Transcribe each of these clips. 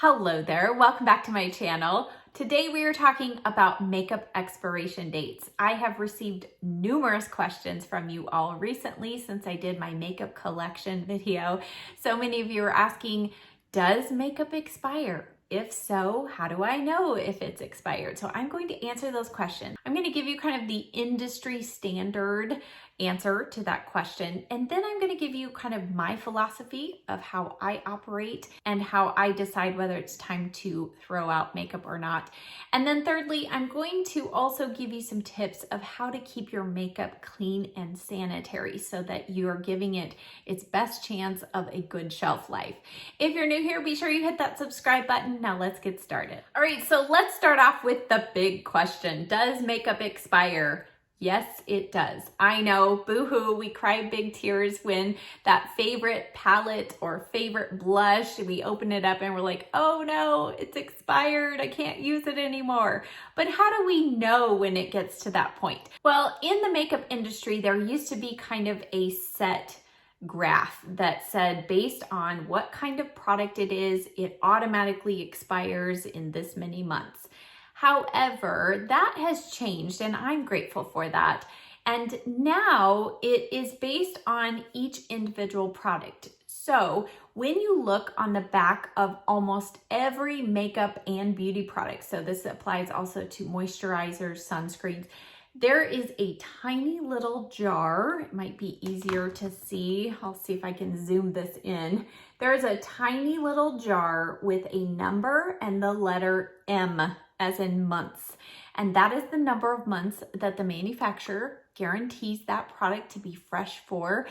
Hello there, welcome back to my channel. Today we are talking about makeup expiration dates. I have received numerous questions from you all recently since I did my makeup collection video. So many of you are asking, does makeup expire? If so, how do I know if it's expired? So I'm going to answer those questions. I'm going to give you kind of the industry standard answer to that question. And then I'm going to give you kind of my philosophy of how I operate and how I decide whether it's time to throw out makeup or not. And then thirdly, I'm going to also give you some tips of how to keep your makeup clean and sanitary so that you're giving it its best chance of a good shelf life. If you're new here, be sure you hit that subscribe button. Now let's get started. All right, so let's start off with the big question. Does makeup expire? Yes, it does. I know, boo-hoo, we cry big tears when that favorite palette or favorite blush, we open it up and we're like, oh no, it's expired, I can't use it anymore. But how do we know when it gets to that point? Well, in the makeup industry, there used to be kind of a set graph that said based on what kind of product it is, it automatically expires in this many months. However, that has changed and I'm grateful for that. And now it is based on each individual product. So when you look on the back of almost every makeup and beauty product, so this applies also to moisturizers, sunscreens, there is a tiny little jar. It might be easier to see. I'll see if I can zoom this in. There's a tiny little jar with a number and the letter M as in months. And that is the number of months that the manufacturer guarantees that product to be fresh for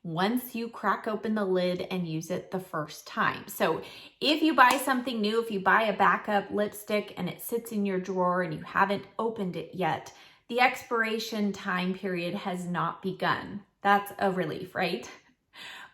once you crack open the lid and use it the first time. So if you buy something new, if you buy a backup lipstick and it sits in your drawer and you haven't opened it yet, the expiration time period has not begun. That's a relief, right?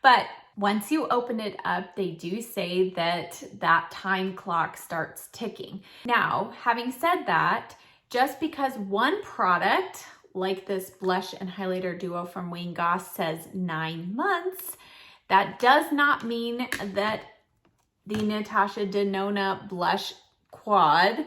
But once you open it up, they do say that that time clock starts ticking. Now, having said that, just because one product, like this blush and highlighter duo from Wayne Goss, says 9 months, that does not mean that the Natasha Denona blush quad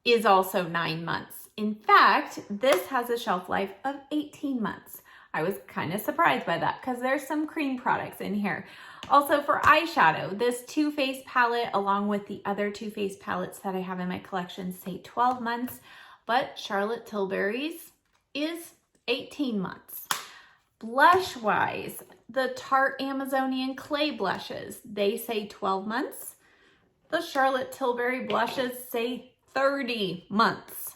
is also 9 months. In fact, this has a shelf life of 18 months. I was kind of surprised by that because there's some cream products in here. Also for eyeshadow, this Too Faced palette along with the other Too Faced palettes that I have in my collection say 12 months, but Charlotte Tilbury's is 18 months. Blush-wise, the Tarte Amazonian Clay blushes, they say 12 months. The Charlotte Tilbury blushes say 30 months.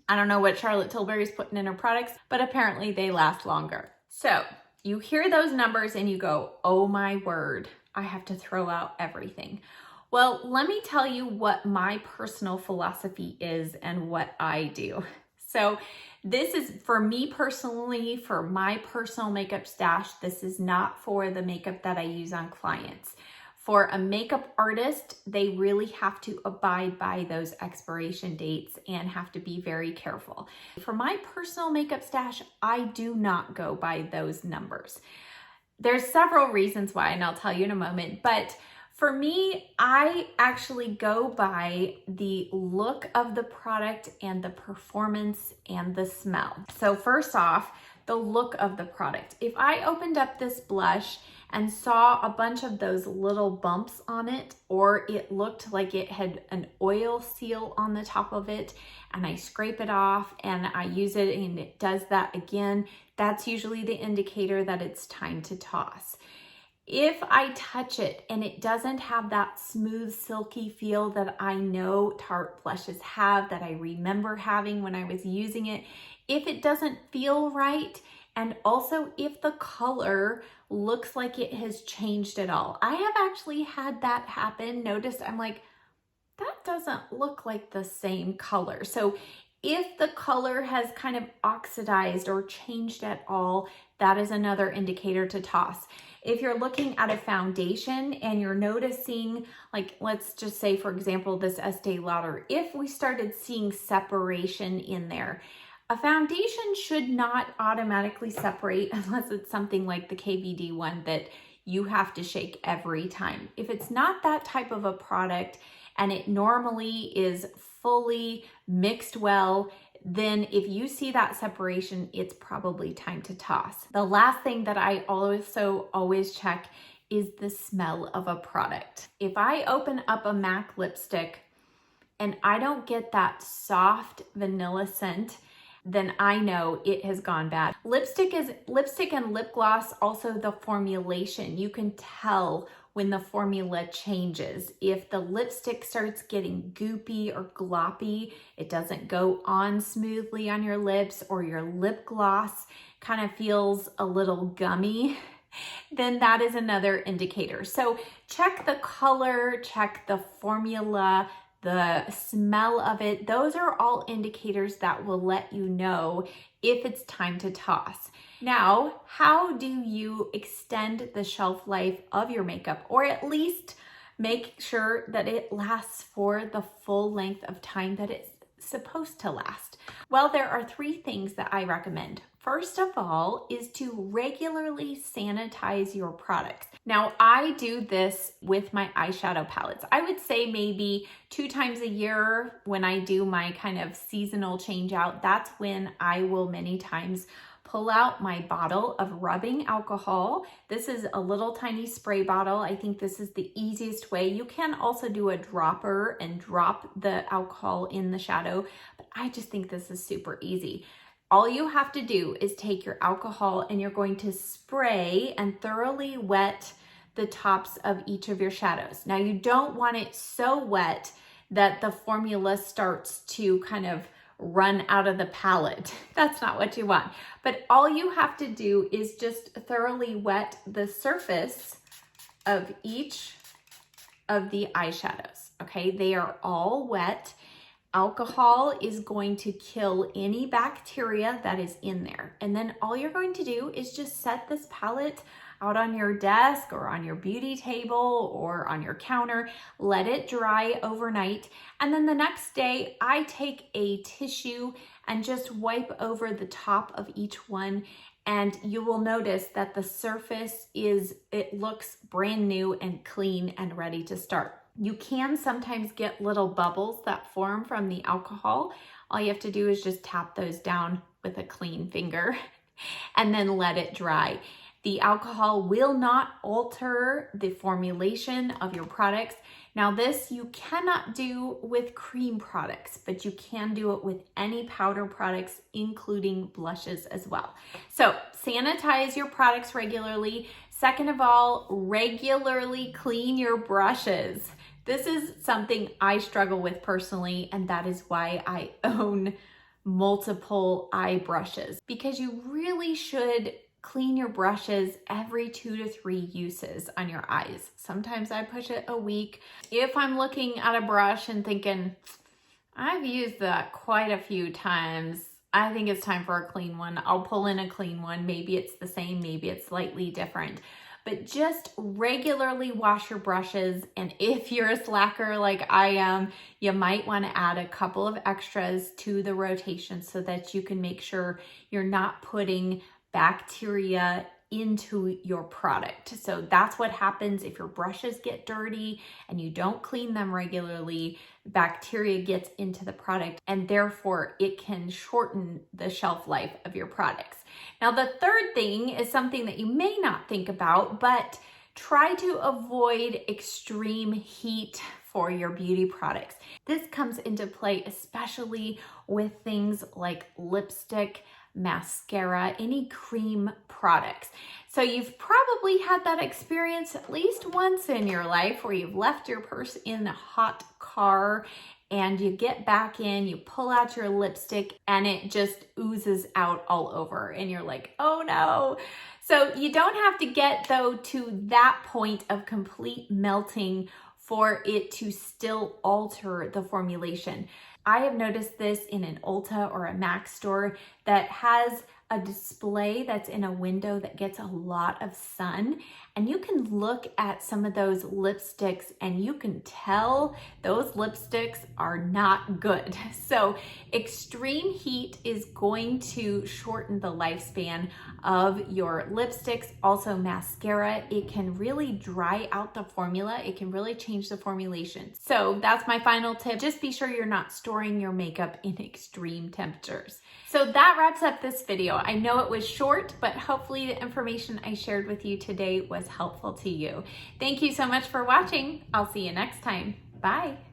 I don't know what Charlotte Tilbury's putting in her products, but apparently they last longer. So you hear those numbers and you go, oh my word, I have to throw out everything. Well, let me tell you what my personal philosophy is and what I do. So this is for me personally, for my personal makeup stash. This is not for the makeup that I use on clients. For a makeup artist, they really have to abide by those expiration dates and have to be very careful. For my personal makeup stash, I do not go by those numbers. There's several reasons why, and I'll tell you in a moment, but for me, I actually go by the look of the product and the performance and the smell. So first off, the look of the product. If I opened up this blush and saw a bunch of those little bumps on it, or it looked like it had an oil seal on the top of it, and I scrape it off and I use it and it does that again, that's usually the indicator that it's time to toss. If I touch it and it doesn't have that smooth, silky feel that I know Tarte blushes have, that I remember having when I was using it, if it doesn't feel right, and also if the color looks like it has changed at all. I have actually had that happen. Notice I'm like, that doesn't look like the same color. So if the color has kind of oxidized or changed at all, that is another indicator to toss. If you're looking at a foundation and you're noticing, like, let's just say, for example, this Estee Lauder, if we started seeing separation in there, a foundation should not automatically separate unless it's something like the KVD one that you have to shake every time. If it's not that type of a product and it normally is fully mixed well, then if you see that separation, it's probably time to toss. The last thing that I also always check is the smell of a product. If I open up a MAC lipstick and I don't get that soft vanilla scent, then I know it has gone bad. Lipstick and lip gloss, also the formulation. You can tell when the formula changes. If the lipstick starts getting goopy or gloppy, it doesn't go on smoothly on your lips, or your lip gloss kind of feels a little gummy, then that is another indicator. So check the color, check the formula, the smell of it. Those are all indicators that will let you know if it's time to toss. Now, how do you extend the shelf life of your makeup, or at least make sure that it lasts for the full length of time that it's supposed to last? Well, there are 3 things that I recommend. First of all is to regularly sanitize your products. Now, I do this with my eyeshadow palettes. I would say maybe 2 times a year when I do my kind of seasonal change out. That's when I will many times pull out my bottle of rubbing alcohol. This is a little tiny spray bottle. I think this is the easiest way. You can also do a dropper and drop the alcohol in the shadow, but I just think this is super easy. All you have to do is take your alcohol and you're going to spray and thoroughly wet the tops of each of your shadows. Now, you don't want it so wet that the formula starts to kind of run out of the palette. That's not what you want. But all you have to do is just thoroughly wet the surface of each of the eyeshadows, okay? They are all wet. Alcohol is going to kill any bacteria that is in there. And then all you're going to do is just set this palette out on your desk or on your beauty table or on your counter, let it dry overnight. And then the next day I take a tissue and just wipe over the top of each one. And you will notice that the surface it looks brand new and clean and ready to start. You can sometimes get little bubbles that form from the alcohol. All you have to do is just tap those down with a clean finger and then let it dry. The alcohol will not alter the formulation of your products. Now, this you cannot do with cream products, but you can do it with any powder products, including blushes as well. So sanitize your products regularly. Second of all, regularly clean your brushes. This is something I struggle with personally, and that is why I own multiple eye brushes, because you really should clean your brushes every 2 to 3 uses on your eyes. Sometimes I push it a week. If I'm looking at a brush and thinking, I've used that quite a few times, I think it's time for a clean one, I'll pull in a clean one. Maybe it's the same, maybe it's slightly different. But just regularly wash your brushes. And if you're a slacker like I am, you might want to add a couple of extras to the rotation so that you can make sure you're not putting bacteria into your product. So that's what happens if your brushes get dirty and you don't clean them regularly. Bacteria gets into the product and therefore it can shorten the shelf life of your products. Now, the third thing is something that you may not think about, but try to avoid extreme heat for your beauty products. This comes into play especially with things like lipstick, mascara, any cream products. So you've probably had that experience at least once in your life where you've left your purse in a hot car and you get back in, you pull out your lipstick and it just oozes out all over and you're like, oh no. So you don't have to get though to that point of complete melting for it to still alter the formulation. I have noticed this in an Ulta or a MAC store that has a display that's in a window that gets a lot of sun, and you can look at some of those lipsticks and you can tell those lipsticks are not good. So extreme heat is going to shorten the lifespan of your lipsticks. Also mascara, it can really dry out the formula. It can really change the formulation. So that's my final tip. Just be sure you're not storing your makeup in extreme temperatures. So that wraps up this video. I know it was short, but hopefully the information I shared with you today was helpful to you. Thank you so much for watching. I'll see you next time. Bye.